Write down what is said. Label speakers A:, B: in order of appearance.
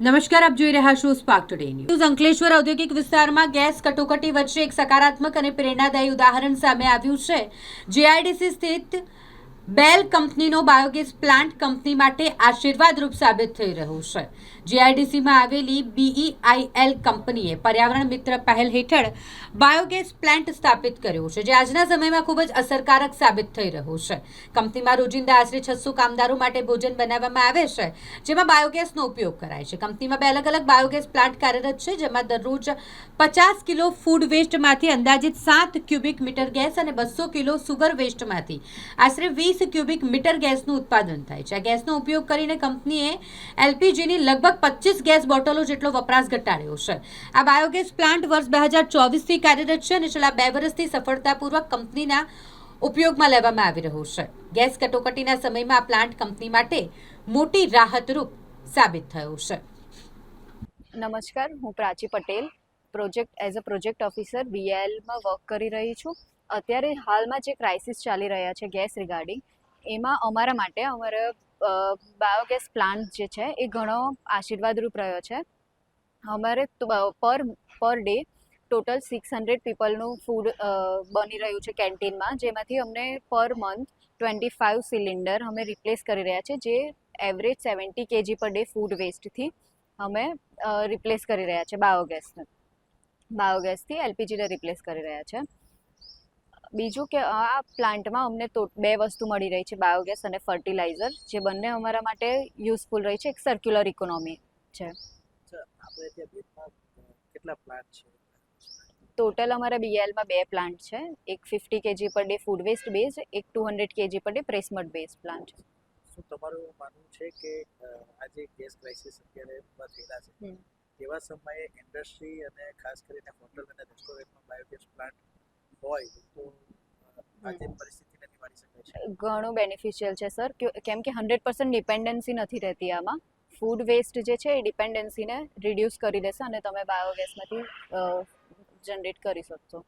A: નમસ્કાર, આપ જોઈ રહ્યા છો સ્પાર્ક ટુડે ન્યૂઝ। અંકલેશ્વર ઔદ્યોગિક વિસ્તારમાં ગેસ કટોકટી વચ્ચે એક સકારાત્મક અને પ્રેરણાદાયી ઉદાહરણ સામે આવ્યું છે। જીઆઈડીસી સ્થિત બેલ કંપનીનો બાયોગેસ પ્લાન્ટ કંપની માટે આશીર્વાદરૂપ સાબિત થઈ રહ્યો છે। જીઆઈડીસીમાં આવેલી બીઈઆઈએલ કંપનીએ પર્યાવરણ મિત્ર પહેલ હેઠળ બાયોગેસ પ્લાન્ટ સ્થાપિત કર્યો છે, જે આજના સમયમાં ખૂબ જ અસરકારક સાબિત થઈ રહ્યો છે। કંપનીમાં રોજિંદા આશરે 600 કામદારો માટે ભોજન બનાવવામાં આવે છે, જેમાં બાયોગેસનો ઉપયોગ કરાય છે। કંપનીમાં બે અલગ અલગ બાયોગેસ પ્લાન્ટ કાર્યરત છે, જેમાં દરરોજ 50 કિલો ફૂડ વેસ્ટમાંથી અંદાજિત 7 ક્યુબિક મીટર ગેસ અને 200 કિલો સુગર વેસ્ટમાંથી આશરે 20 ક્યુબિક મીટર ગેસનું ઉત્પાદન થાય છે। આ ગેસનો ઉપયોગ કરીને કંપનીએ એલપીજીની લગભગ 25 ગેસ બોટલો જેટલો વપરાશ ઘટાડ્યો છે। આ બાયોગેસ પ્લાન્ટ વર્ષ 2024થી કાર્યરત છે અને છેલ્લા 2 વર્ષથી સફળતાપૂર્વક કંપનીના ઉપયોગમાં લેવામાં આવી રહ્યો છે। ગેસ કટોકટીના સમયમાં આ પ્લાન્ટ કંપની માટે મોટી રાહતરૂપ સાબિત થયો છે।
B: નમસ્કાર, હું Prachi Patel as a project officer બીએલમાં વર્ક કરી રહી છું। અત્યારે હાલમાં જે ક્રાઇસિસ ચાલી રહ્યા છે ગેસ રિગાર્ડિંગ, એમાં અમારા માટે બાયોગેસ પ્લાન્ટ જે છે એ ઘણો આશીર્વાદરૂપ રહ્યો છે। અમારે પર ડે ટોટલ 600 પીપલનું ફૂડ બની રહ્યું છે કેન્ટીનમાં, જેમાંથી અમને પર મંથ 25 સિલિન્ડર અમે રિપ્લેસ કરી રહ્યા છે, જે average 70 kg per day food વેસ્ટથી અમે રિપ્લેસ કરી રહ્યા છે। બાયોગેસથી એલપીજીને રિપ્લેસ કરી રહ્યા છે। બીજું કે આ પ્લાન્ટમાં અમને 2 વસ્તુ મળી રહી છે, બાયોગેસ અને ફર્ટિલાઇઝર, જે બંને અમારા માટે યુઝફુલ રહી છે। એક સર્ક્યુલર ઇકોનોમી છે। ટોટલ અમારા બીએલમાં 2 પ્લાન્ટ છે। એક 50 kg per day food waste base, એક 200 kg per day પ્રેસમડ base plant છે।
C: શું તમારું માનવું છે કે આજે ગેસ ક્રાઇસિસ અત્યારે ઊભા થયેલા છે, એવા સમયે ઇન્ડસ્ટ્રી અને ખાસ કરીને હોટલ અને રેસ્ટોરન્ટમાં બાયોગેસ પ્લાન્ટ હોય તો આજે પરિસ્થિતિને નિવારી શકાય છે?
B: ઘણું બેનિફિશિયલ છે સર, કેમ કે 100% ડિપેન્ડન્સી નથી રહેતી આમાં। ફૂડ વેસ્ટ જે છે એ ડિપેન્ડન્સીને રિડ્યુસ કરી દેશે અને તમે બાયોગેસમાંથી જનરેટ કરી શકશો।